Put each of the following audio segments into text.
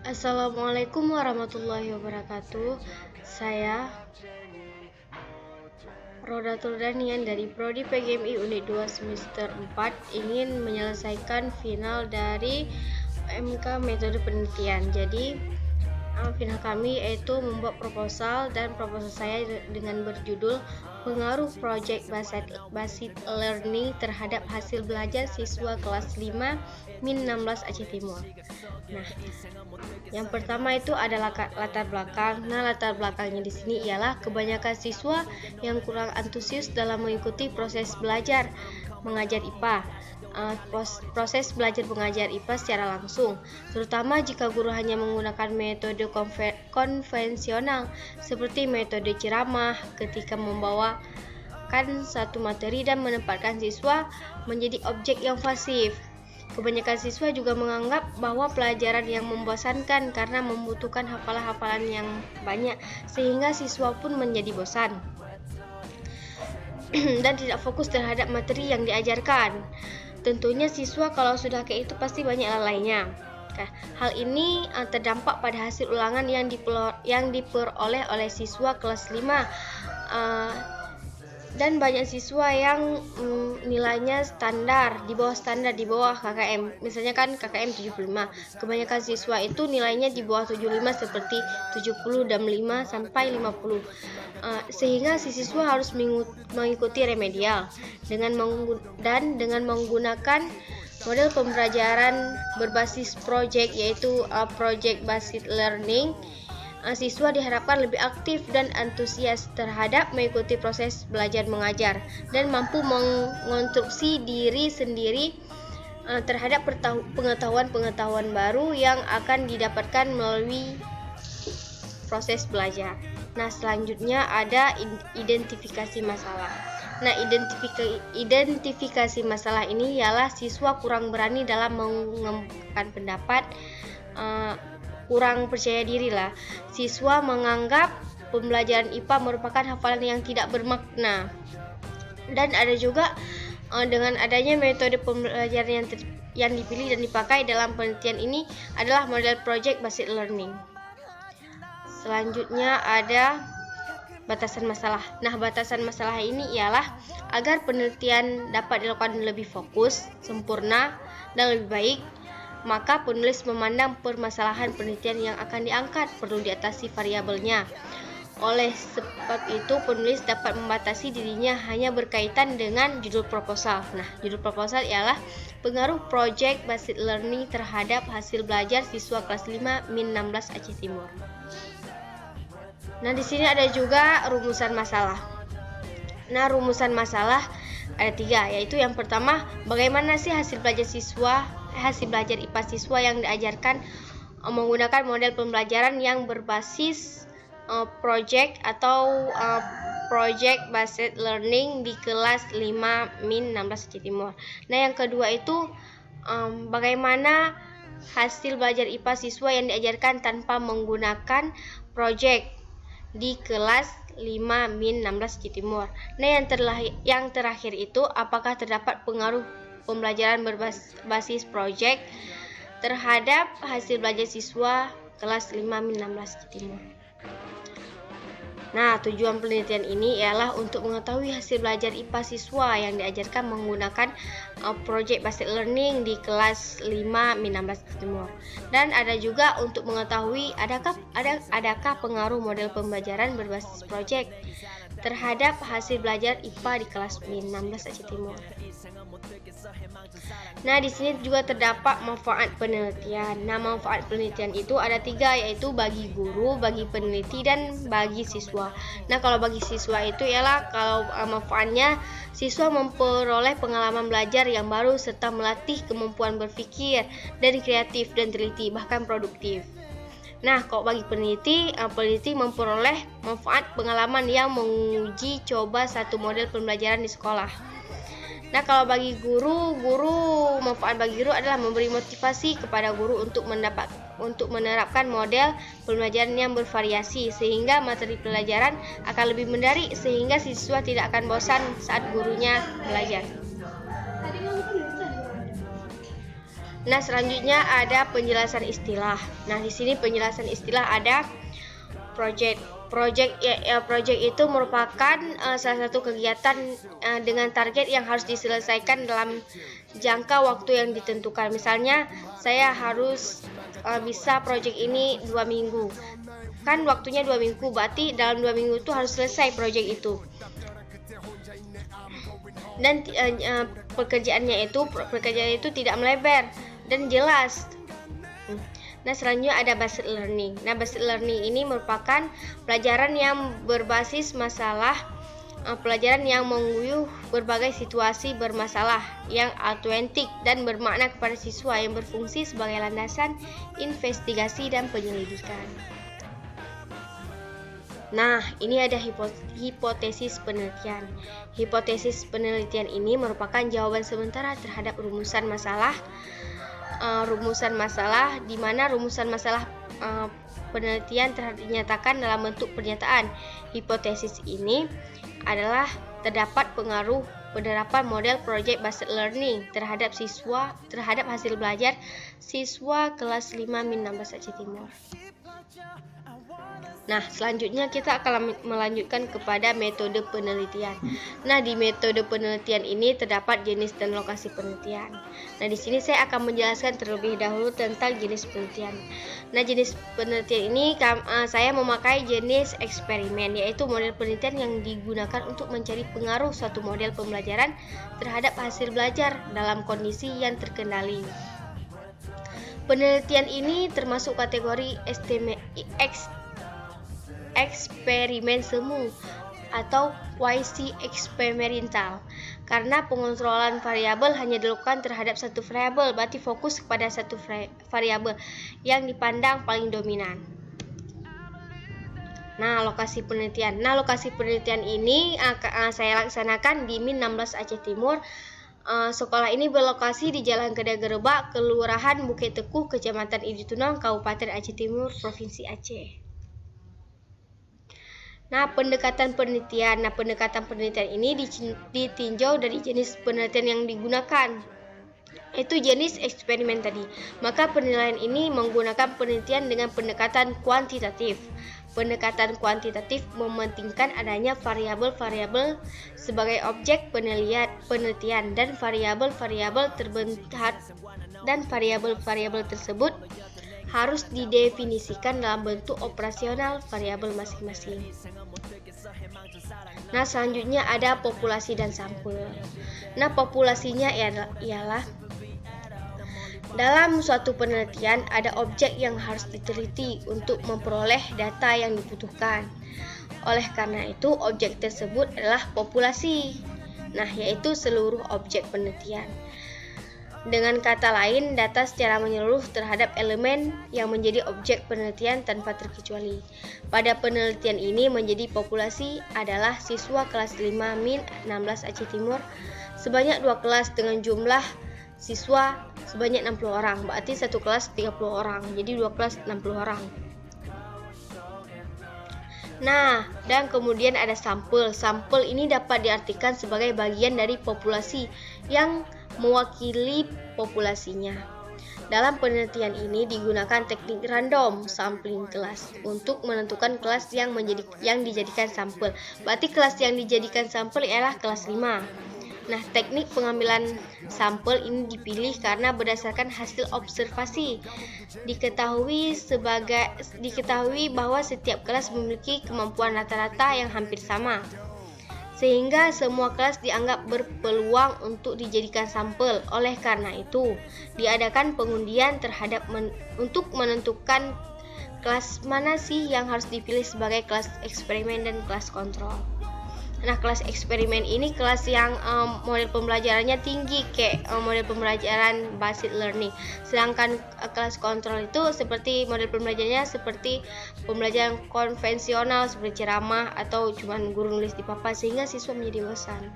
Assalamualaikum warahmatullahi wabarakatuh. Saya Rodatul Danian dari Prodi PGMI Unit 2 semester 4 ingin menyelesaikan final dari MK metode penelitian. Jadi final kami yaitu membuat proposal, dan proposal saya dengan berjudul pengaruh project based learning terhadap hasil belajar siswa kelas 5 min 16 Aceh Timur. Nah, yang pertama itu adalah latar belakang. Nah, latar belakangnya di sini ialah kebanyakan siswa yang kurang antusias dalam mengikuti proses belajar mengajar IPA. Proses belajar mengajar IPA secara langsung, terutama jika guru hanya menggunakan metode konvensional seperti metode ceramah ketika membawakan satu materi dan menempatkan siswa menjadi objek yang pasif. Kebanyakan siswa juga menganggap bahwa pelajaran yang membosankan karena membutuhkan hafalan-hafalan yang banyak, sehingga siswa pun menjadi bosan dan tidak fokus terhadap materi yang diajarkan. Tentunya siswa kalau sudah kayak itu pasti banyak lalainya. Hal ini terdampak pada hasil ulangan yang diperoleh oleh siswa kelas 5 dan banyak siswa yang nilainya standar, di bawah KKM. Misalnya kan KKM 75. Kebanyakan siswa itu nilainya di bawah 75 seperti 70 dan 5 sampai 50. Sehingga si siswa harus mengikuti remedial dengan menggunakan model pembelajaran berbasis project, yaitu project based learning. Siswa diharapkan lebih aktif dan antusias terhadap mengikuti proses belajar mengajar dan mampu mengonstruksi diri sendiri terhadap pengetahuan-pengetahuan baru yang akan didapatkan melalui proses belajar. Nah, selanjutnya ada identifikasi masalah. Nah, identifikasi masalah ini ialah siswa kurang berani dalam mengungkapkan pendapat, kurang percaya diri lah. Siswa menganggap pembelajaran IPA merupakan hafalan yang tidak bermakna. Dan ada juga dengan adanya metode pembelajaran yang dipilih dan dipakai dalam penelitian ini adalah model project based learning. Selanjutnya ada batasan masalah. Nah, batasan masalah ini ialah agar penelitian dapat dilakukan lebih fokus, sempurna, dan lebih baik, maka penulis memandang permasalahan penelitian yang akan diangkat perlu diatasi variabelnya. Oleh sebab itu, penulis dapat membatasi dirinya hanya berkaitan dengan judul proposal. Nah, judul proposal ialah pengaruh project based learning terhadap hasil belajar siswa kelas 5 min 16 Aceh Timur. Nah, di sini ada juga rumusan masalah. Nah, rumusan masalah ada 3, yaitu yang pertama, bagaimana sih hasil belajar IPA siswa yang diajarkan menggunakan model pembelajaran yang berbasis project atau project based learning di kelas 5 min 16 Aceh Timur. Nah, yang kedua itu bagaimana hasil belajar IPA siswa yang diajarkan tanpa menggunakan project di kelas 5 min 16 Aceh Timur. Nah, yang terakhir itu apakah terdapat pengaruh pembelajaran berbasis project terhadap hasil belajar siswa kelas 5 min 16 Aceh Timur. Nah, tujuan penelitian ini ialah untuk mengetahui hasil belajar IPA siswa yang diajarkan menggunakan project based learning di kelas 5 min 16 Aceh Timur. Dan ada juga untuk mengetahui adakah pengaruh model pembelajaran berbasis project terhadap hasil belajar IPA di kelas min 16 Aceh Timur. Nah, di sini juga terdapat manfaat penelitian. Nah, manfaat penelitian itu ada 3, yaitu bagi guru, bagi peneliti, dan bagi siswa. Nah, kalau bagi siswa itu ialah kalau manfaatnya siswa memperoleh pengalaman belajar yang baru serta melatih kemampuan berpikir dan kreatif dan teliti, bahkan produktif. Nah, kalau bagi peneliti memperoleh manfaat pengalaman yang menguji coba satu model pembelajaran di sekolah. Nah, kalau bagi guru, manfaat bagi guru adalah memberi motivasi kepada guru untuk menerapkan model pembelajaran yang bervariasi sehingga materi pelajaran akan lebih menarik sehingga siswa tidak akan bosan saat gurunya belajar. Nah, selanjutnya ada penjelasan istilah. Nah, di sini penjelasan istilah ada project. Project itu merupakan salah satu kegiatan dengan target yang harus diselesaikan dalam jangka waktu yang ditentukan. Misalnya, saya harus bisa project ini 2 minggu. Kan waktunya 2 minggu, berarti dalam 2 minggu itu harus selesai project itu. Dan pekerjaannya itu tidak melebar dan jelas. Nah, selanjutnya ada based learning. Nah, based learning ini merupakan pelajaran yang berbasis masalah, pelajaran yang mengguyur berbagai situasi bermasalah yang autentik dan bermakna kepada siswa, yang berfungsi sebagai landasan investigasi dan penyelidikan. Nah, ini ada hipotesis penelitian. Hipotesis penelitian ini merupakan jawaban sementara terhadap rumusan masalah, di mana rumusan masalah penelitian dinyatakan dalam bentuk pernyataan. Hipotesis ini adalah terdapat pengaruh penerapan model project based learning terhadap hasil belajar siswa kelas 5-16 Aceh Timur. Nah, selanjutnya kita akan melanjutkan kepada metode penelitian. Nah, di metode penelitian ini terdapat jenis dan lokasi penelitian. Nah, di sini saya akan menjelaskan terlebih dahulu tentang jenis penelitian. Nah, jenis penelitian ini saya memakai jenis eksperimen, yaitu model penelitian yang digunakan untuk mencari pengaruh suatu model pembelajaran terhadap hasil belajar dalam kondisi yang terkendali. Penelitian ini termasuk kategori eksperimen semu atau quasi eksperimental, karena pengontrolan variabel hanya dilakukan terhadap satu variabel, berarti fokus kepada satu variabel yang dipandang paling dominan. Nah, lokasi penelitian. Nah, lokasi penelitian ini saya laksanakan di MIN 16 Aceh Timur. Sekolah ini berlokasi di Jalan Kedagerebak, Kelurahan Bukit Tekuh, Kecamatan Iditunang, Kabupaten Aceh Timur, Provinsi Aceh. Nah, pendekatan penelitian. Nah, pendekatan penelitian ini ditinjau dari jenis penelitian yang digunakan. Itu jenis eksperimen tadi. Maka penilaian ini menggunakan penelitian dengan pendekatan kuantitatif. Pendekatan kuantitatif mementingkan adanya variabel-variabel sebagai objek penelitian dan variabel-variabel tersebut harus didefinisikan dalam bentuk operasional variabel masing-masing. Nah, selanjutnya ada populasi dan sampel. Nah, populasinya ialah dalam suatu penelitian ada objek yang harus diteliti untuk memperoleh data yang dibutuhkan. Oleh karena itu, objek tersebut adalah populasi. Nah, yaitu seluruh objek penelitian. Dengan kata lain, data secara menyeluruh terhadap elemen yang menjadi objek penelitian tanpa terkecuali. Pada penelitian ini menjadi populasi adalah siswa kelas 5 MIN 16 Aceh Timur sebanyak 2 kelas dengan jumlah siswa sebanyak 60 orang. Berarti satu kelas 30 orang. Jadi 2 kelas 60 orang. Nah, dan kemudian ada sampel. Sampel ini dapat diartikan sebagai bagian dari populasi yang mewakili populasinya. Dalam penelitian ini digunakan teknik random sampling kelas untuk menentukan kelas yang dijadikan sampel. Berarti kelas yang dijadikan sampel ialah kelas 5. Nah, teknik pengambilan sampel ini dipilih karena berdasarkan hasil observasi. Diketahui bahwa setiap kelas memiliki kemampuan rata-rata yang hampir sama, sehingga semua kelas dianggap berpeluang untuk dijadikan sampel. Oleh karena itu, diadakan pengundian untuk menentukan kelas mana sih yang harus dipilih sebagai kelas eksperimen dan kelas kontrol. Nah, kelas eksperimen ini kelas yang model pembelajarannya tinggi, kayak model pembelajaran based learning. Sedangkan kelas kontrol itu seperti model pembelajarannya seperti pembelajaran konvensional seperti ceramah atau cuman guru nulis di papan sehingga siswa menjadi bosan.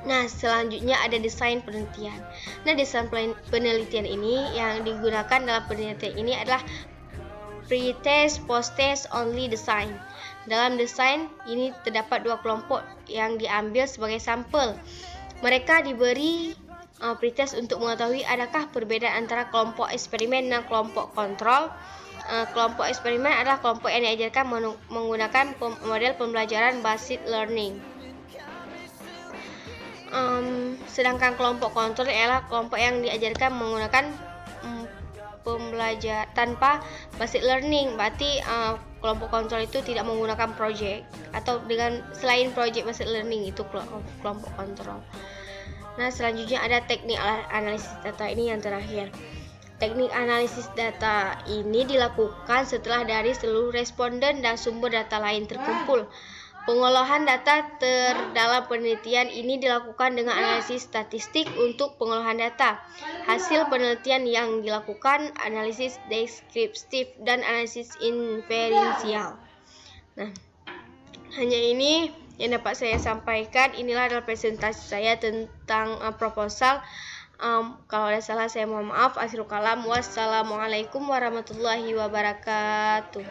Nah, selanjutnya ada desain penelitian. Nah, desain penelitian ini yang digunakan dalam penelitian ini adalah pre-test, post-test, only design. Dalam desain ini terdapat 2 kelompok yang diambil sebagai sampel. Mereka diberi pretest untuk mengetahui adakah perbedaan antara kelompok eksperimen dan kelompok kontrol. Kelompok eksperimen adalah kelompok yang diajarkan menggunakan model pembelajaran basic learning. Sedangkan kelompok kontrol adalah kelompok yang diajarkan menggunakan pembelajaran tanpa basic learning. Berarti kelompok kontrol itu tidak menggunakan project, atau dengan selain project basic learning itu kelompok kontrol. Nah, selanjutnya ada teknik analisis data, ini yang terakhir. Teknik analisis data ini dilakukan setelah dari seluruh responden dan sumber data lain terkumpul. Pengolahan data dalam penelitian ini dilakukan dengan analisis statistik untuk pengolahan data. Hasil penelitian yang dilakukan analisis deskriptif dan analisis inferensial. Nah, hanya ini yang dapat saya sampaikan. Inilah adalah presentasi saya tentang proposal. Kalau ada salah saya mohon maaf. Akhirul kalam. Wassalamualaikum warahmatullahi wabarakatuh.